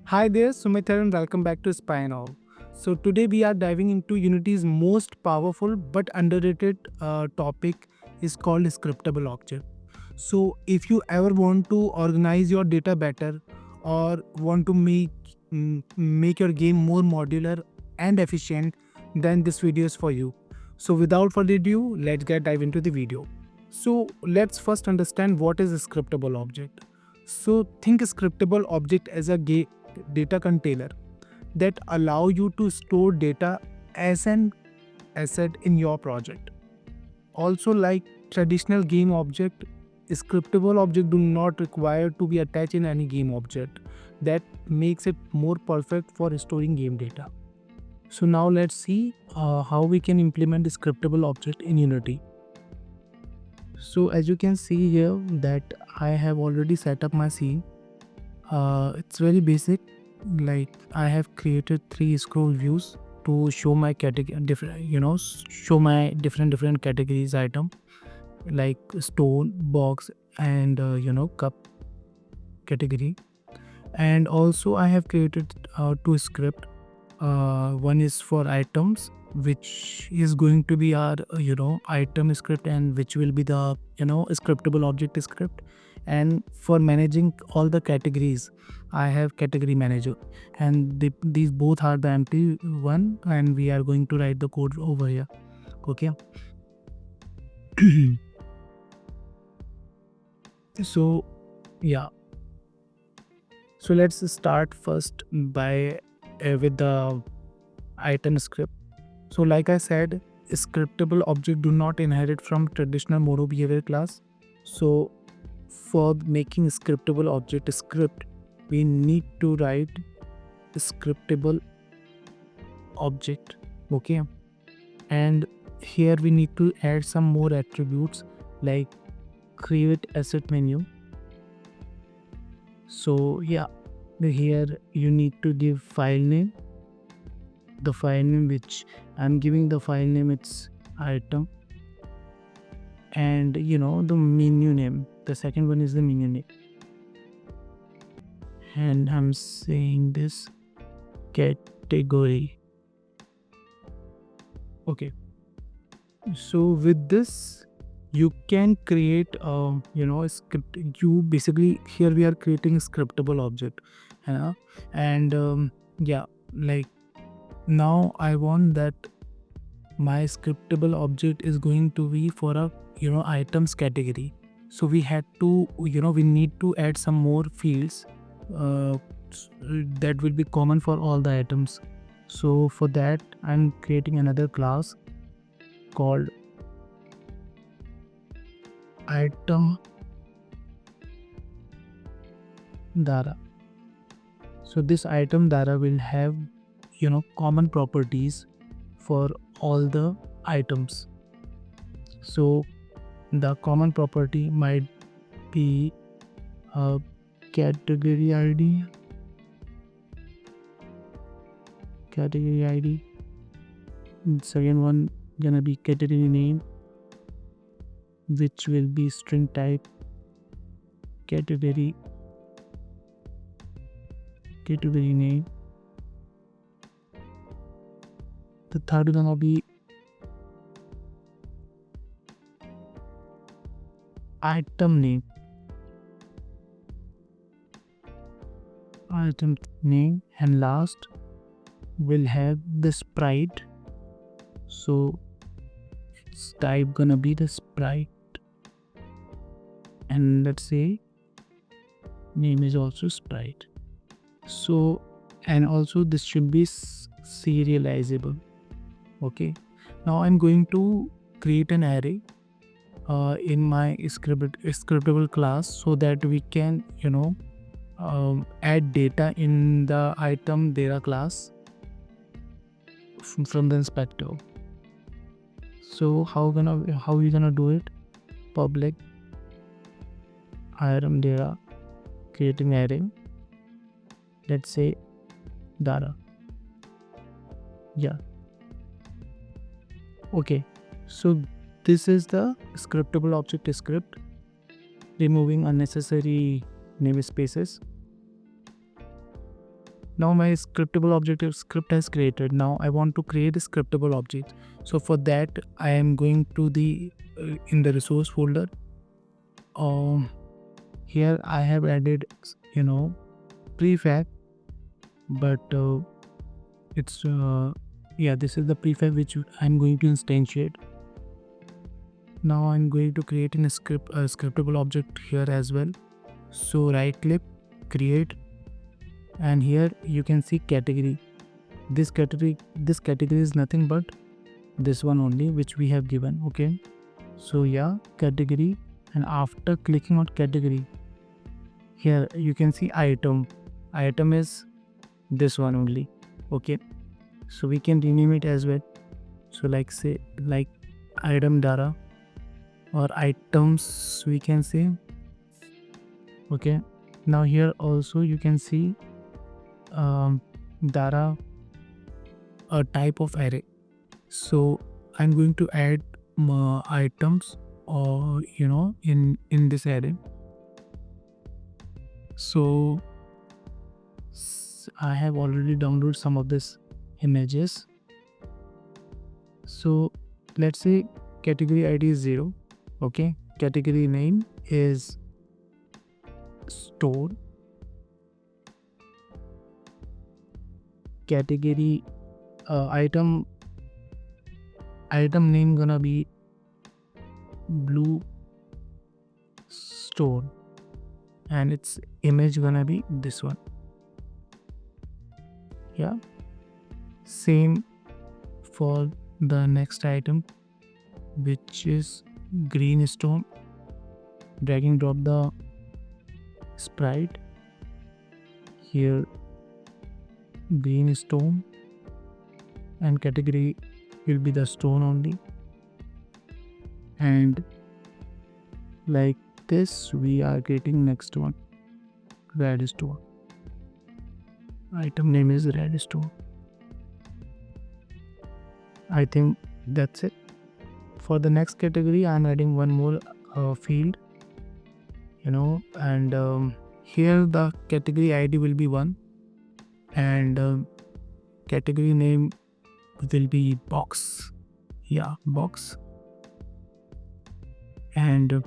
Hi there, Sumit here and welcome back to SpineOWL. So today we are diving into Unity's most powerful but underrated topic is called ScriptableObject. So if you ever want to organize your data better or want to make your game more modular and efficient, then this video is for you. So without further ado, let's dive into the video. So let's first understand what is a scriptable object. So think scriptable object as a data container that allow you to store data as an asset in your project. Also, like traditional game object, scriptable object do not require to be attached in any game object. That makes it more perfect for storing game data. So now let's see how we can implement the scriptable object in Unity. So as you can see here that I have already set up my scene. It's very basic. Like I have created 3 scroll views to show my show my different categories item like stone, box, and cup category. And also I have created 2 script. One is for items, which is going to be our item script, and which will be the scriptable object script. And for managing all the categories, I have category manager, and these both are the empty one, and we are going to write the code over here. Okay. So yeah, so let's start first by with the item script. So like I said, scriptable object do not inherit from traditional mono behavior class. So for making scriptable object script, we need to write scriptable object. Okay. And here we need to add some more attributes like create asset menu. So yeah, here you need to give file name. The file name which I'm giving the file name, it's item, and the menu name, the second one is the menu name, and I'm saying this category. Okay, so with this you can create a script. You basically, here we are creating a scriptable object, and yeah, like now I want that my scriptable object is going to be for a items category. So we had to we need to add some more fields that will be common for all the items. So for that I'm creating another class called item data. So this item data will have common properties for all the items. So the common property might be a category ID, second one gonna be category name, which will be string type, category name. The third gonna be item name, and last will have the sprite. So its type gonna be the sprite, and let's say name is also sprite. So, and also this should be serializable. Okay, now I'm going to create an array in my scriptable class so that we can add data in the item data class from the inspector. So how we gonna do it? Public item data, creating array, let's say data. Yeah, okay, so this is the scriptable object script, removing unnecessary namespaces. Now my scriptable object script has created. Now I want to create a scriptable object. So for that I am going to the in the resource folder. Here I have added prefab, but it's this is the prefab which I'm going to instantiate. Now I'm going to create a scriptable object here as well. So right click, create, and here you can see category. This category is nothing but this one only which we have given. Okay, so category, and after clicking on category, here you can see item is this one only. Okay, so we can rename it as well. So like item data or items we can say. Okay, now here also you can see data, a type of array. So I'm going to add items or in this array. So I have already downloaded some of these images. So let's say category ID is 0. Okay, category name is store, category item name gonna be blue store, and its image gonna be this one. Same for the next item, which is green stone. Drag and drop the sprite here, green stone, and category will be the stone only. And like this we are getting next one, red stone. Item name is red stone. I think that's it. For the next category I am adding one more field, and here the category ID will be 1, and category name will be box. Box. And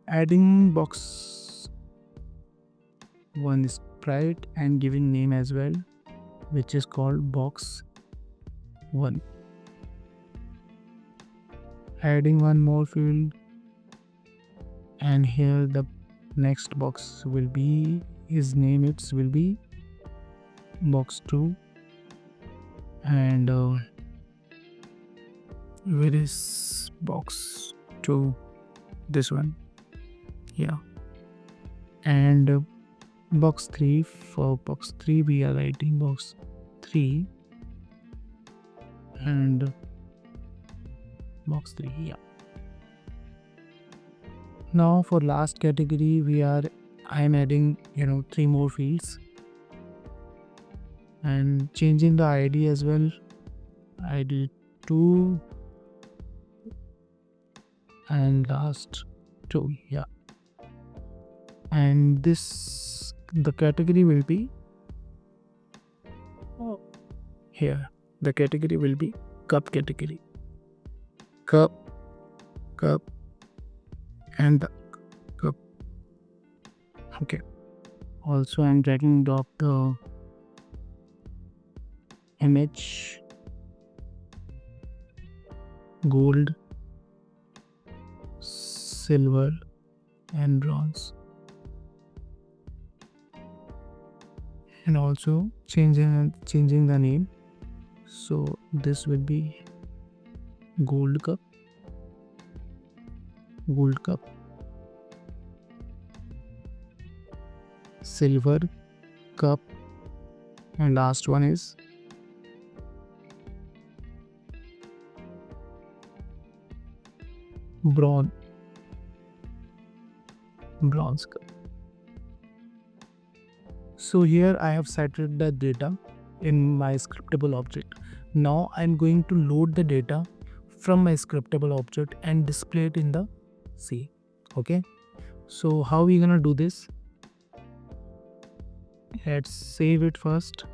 adding box one sprite and giving name as well, which is called box 1. Adding one more field, and here the next box will be his name. It will be box 2, and where is box 2? This one. And box 3. For box 3 we are writing box 3 and box 3. Now for last category I am adding 3 more fields and changing the ID as well. ID 2 and last 2. And the category will be here. The category will be cup category. Cup and the cup. Okay. Also I'm dragging drop the image, gold, silver and bronze, and also changing the name. So this will be gold cup, silver cup, and last one is bronze cup. So here I have set the data in my scriptable object. Now I'm going to load the data from my scriptable object and display it in the C. Okay, so how we gonna do this? Let's save it first.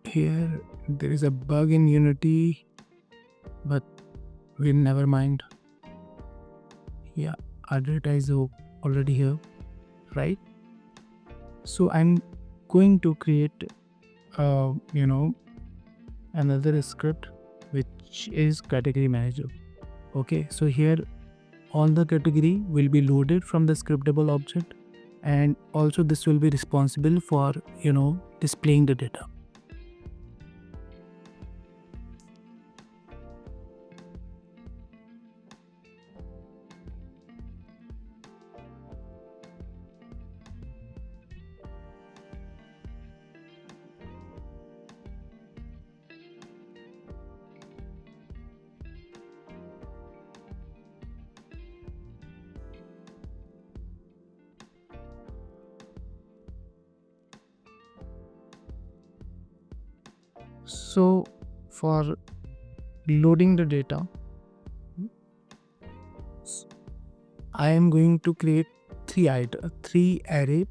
Here there is a bug in Unity, but we'll never mind. Yeah, our data is already here, right? So I'm going to create another script which is category manager. Okay, so here all the category will be loaded from the scriptable object, and also this will be responsible for displaying the data. So for loading the data, I am going to create three array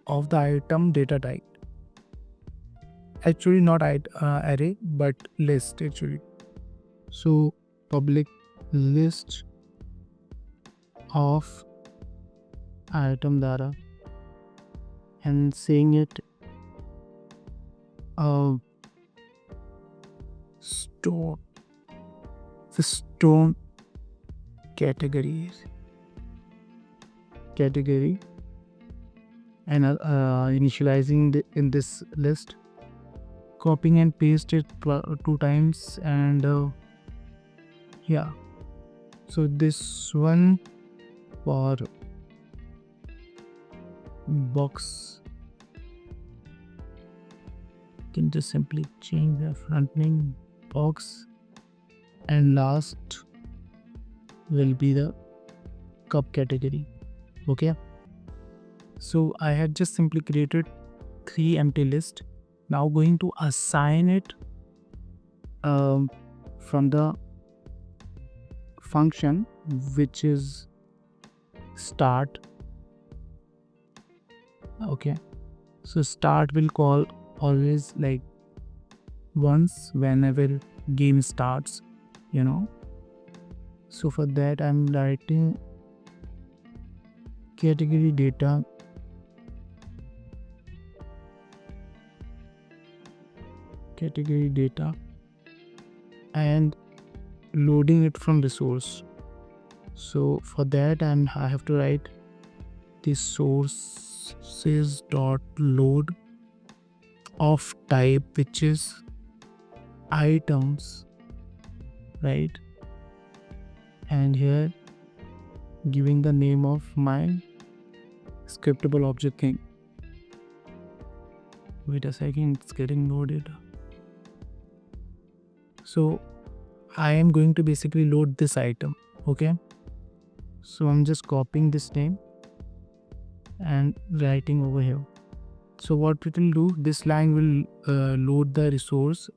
of the item data type. Actually not array but list actually. So public list of item data and saying it store category and initializing in this list, copying and paste it 2 times, and yeah, so this one for box can just simply change the front name box, and last will be the cup category. Okay, so I had just simply created 3 empty list. Now going to assign it from the function which is start. Okay, so start will call always like once whenever game starts, so for that I'm writing category data and loading it from resource. So for that I have to write the sources dot load of type which is items, right? And here giving the name of my scriptable object thing. Wait a second, it's getting loaded. So I am going to basically load this item. Okay, so I'm just copying this name and writing over here. So what it will do, this line will load the resource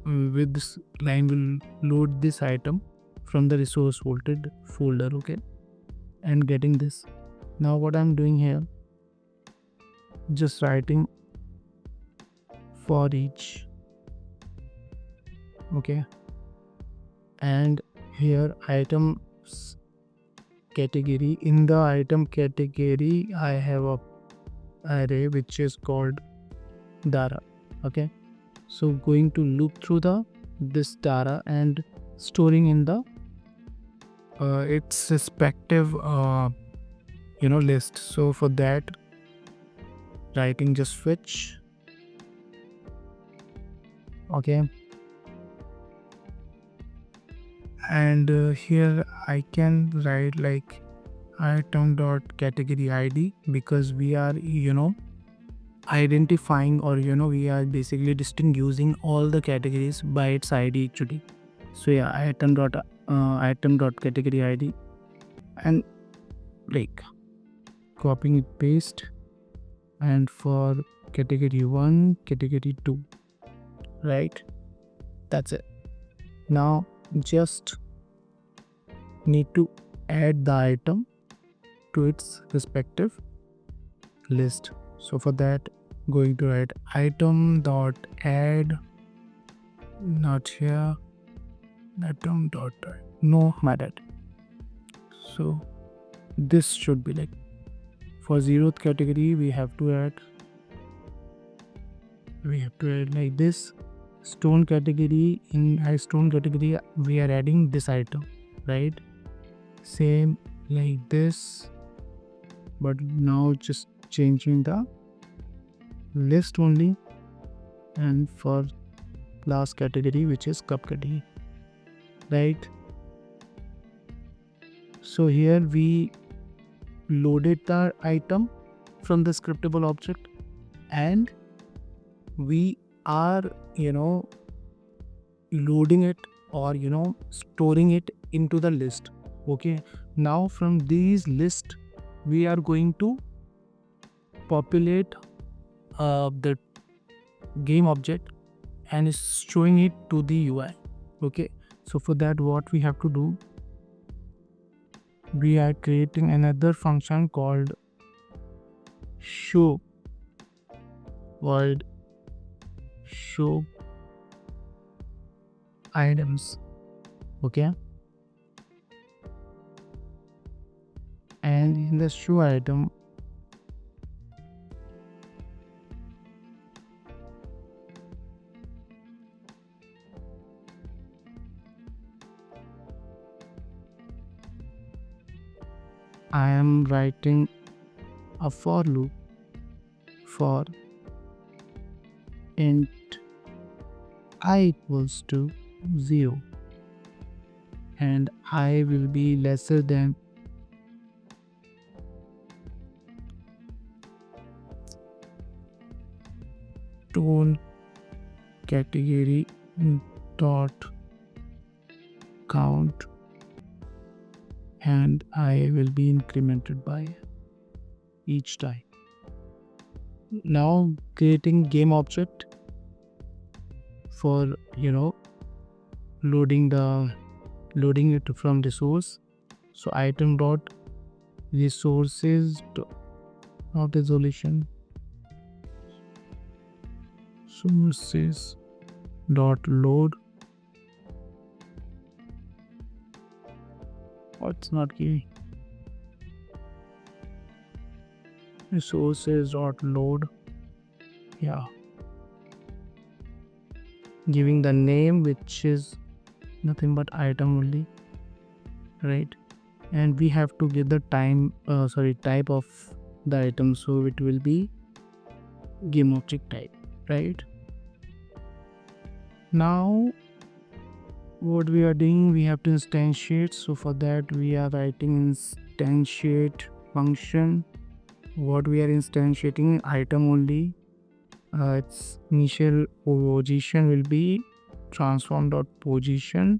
with this line will load this item from the resource folder. Okay, and getting this. Now what I'm doing here, just writing for each. Okay, and here items category, in the item category I have a array which is called data. Okay, so going to loop through this data and storing in the its respective list. So for that writing just fetch. Okay, and here I can write like item dot category id, because we are identifying, or we are basically distinguishing all the categories by its id actually. So yeah, item dot category id, and like copying it, paste, and for category 1, category 2, right? That's it. Now just need to add the item to its respective list. So for that, going to write item dot add, not here, item dot add. No, my bad. So this should be like, for 0th category we have to add like this. Stone category, in stone category we are adding this item, right? Same like this, but now just changing the list only. And for last category, which is cup category, right? So here we loaded the item from the scriptable object, and we are loading it or storing it into the list. Okay, now from these list we are going to populate the game object and is showing it to the UI. Okay, so for that, what we have to do, we are creating another function called show items. Okay, and in the show item, I am writing a for loop for int I equals to 0 and I will be lesser than tone category dot count, and I will be incremented by each time. Now creating game object for loading it from resource. So item dot resources not resolution, sources dot load. What's not key? Resources dot load. Yeah, giving the name, which is nothing but item only, right? And we have to give the type of the item, so it will be game object type, right? Now what we are doing, we have to instantiate. So for that we are writing instantiate function. What we are instantiating, item only. Its initial position will be transform dot position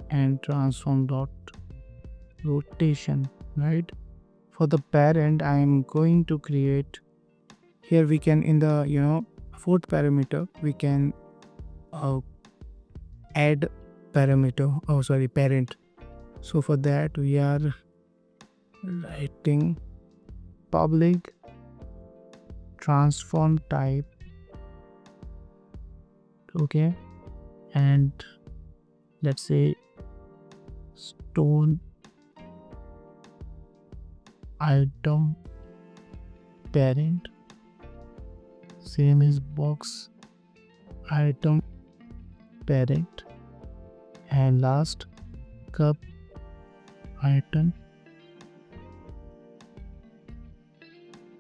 and transform dot rotation, right? For the parent, I am going to create, here we can, in the fourth parameter, we can add parameter, parent. So for that we are writing public transform type, okay, and let's say stone item parent, same as box item parent, and last cup item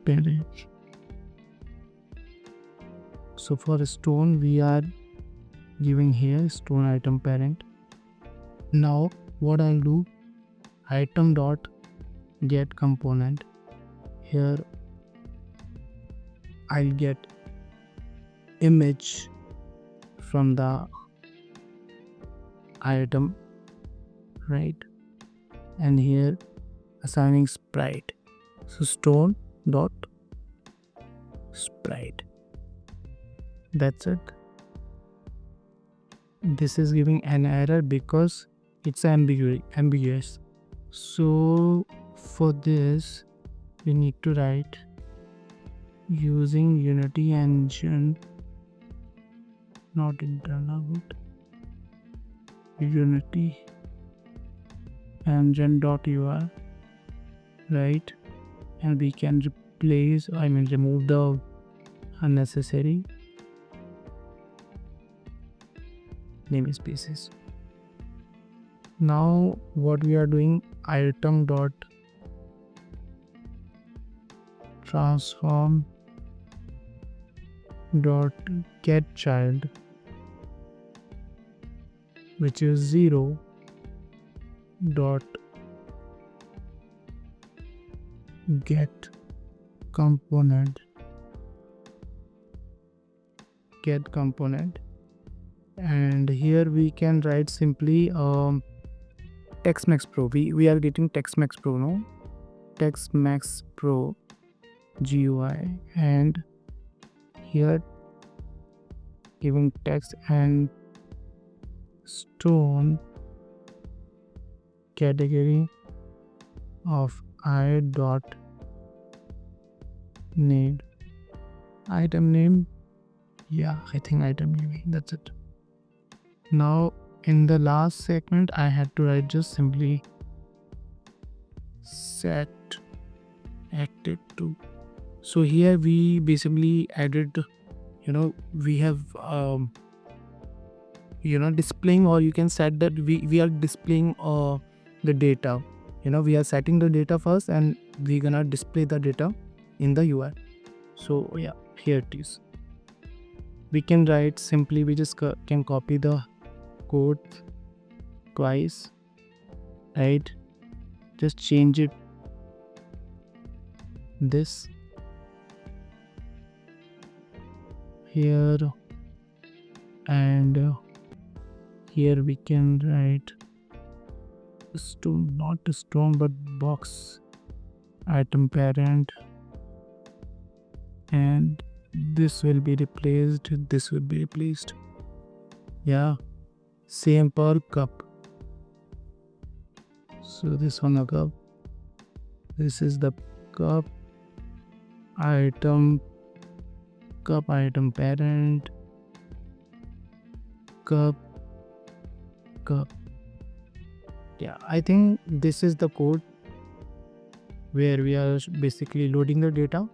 parent. So for stone we are giving here stone item parent. Now what I'll do, item dot get component, here I'll get image from the item, right? And here assigning sprite, so stone dot sprite. That's it. This is giving an error because it's ambiguous. So for this we need to write using Unity engine, not internal, but Unity engine.ui, right? And we can remove the unnecessary namespaces. Now what we are doing, item dot transform dot get child, which is 0 dot get component, and here we can write simply TextMax Pro. We are getting TextMax Pro, no? TextMax Pro GUI, and here giving text and stone category of I dot name, item name. Yeah, I think item name, that's it. Now in the last segment I had to write just simply set active to. So here we basically added, we have displaying, or you can set that we are displaying the data. We are setting the data first and we're gonna display the data in the UI. So yeah, here it is. We can write simply, we just can copy the code twice, right? Just change it this here, and here we can write stone, not a stone but box, item parent, and this will be replaced, this will be replaced. Yeah, same per cup. So this one a cup, this is the cup item, cup item parent, cup. Yeah, I think this is the code where we are basically loading the data.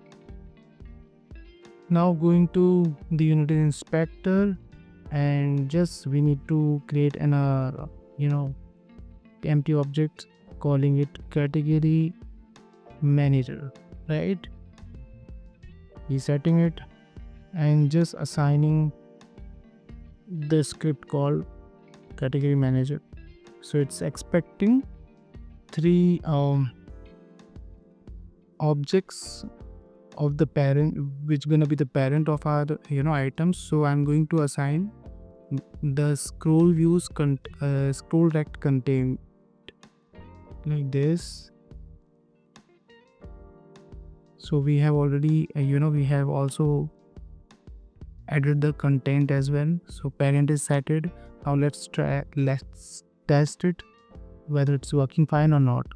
Now going to the Unity inspector, and just we need to create an empty object, calling it category manager, right? Resetting it and just assigning the script called category manager. So it's expecting 3 objects of the parent, which gonna be the parent of our items. So I'm going to assign the scroll views scroll rect contain like this. So we have already we have also added the content as well. So parent is setted. Now let's test it whether it's working fine or not.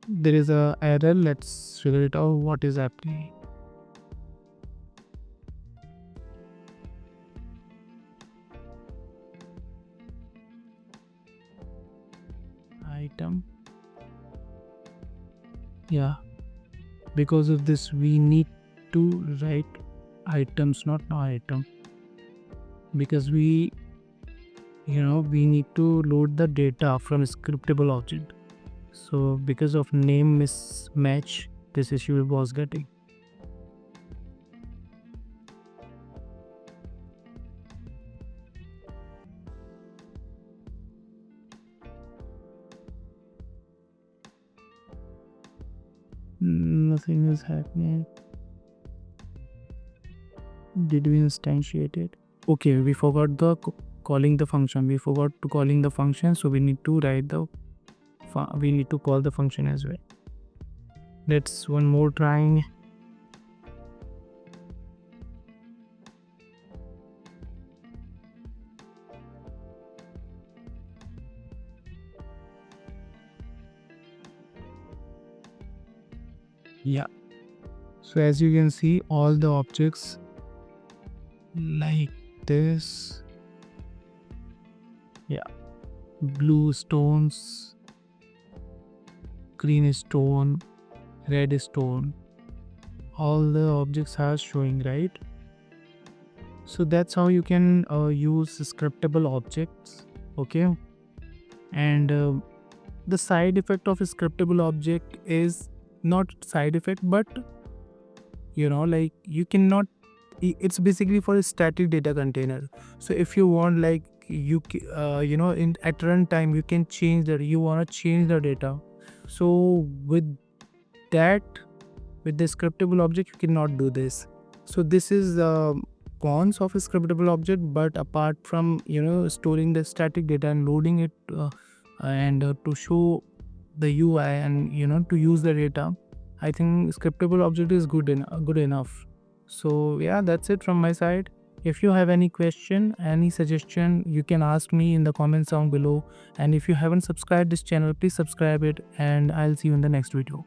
There is a error. Let's figure it out what is happening. Item. Yeah, because of this we need to write items, not no item, because we need to load the data from ScriptableObject. So because of name mismatch, this issue was getting. Nothing is happening. Did we instantiate it? Okay, we forgot the calling the function. We forgot to calling the function, so we need to write the we need to call the function as well. Let's one more trying. Yeah. So as you can see, all the objects like this. Yeah. Blue stones, green stone, red stone. All the objects are showing, right? So that's how you can use scriptable objects. Okay. And the side effect of a scriptable object is not side effect, but like you cannot, it's basically for a static data container. So if you want, like in at runtime you can change that, you want to change the data. So with that, with the scriptable object you cannot do this. So this is cons of a scriptable object. But apart from storing the static data and loading it and to show the UI and to use the data, I think scriptable object is good enough. So yeah, that's it from my side. If you have any question, any suggestion, you can ask me in the comments down below. And if you haven't subscribed this channel, please subscribe it, and I'll see you in the next video.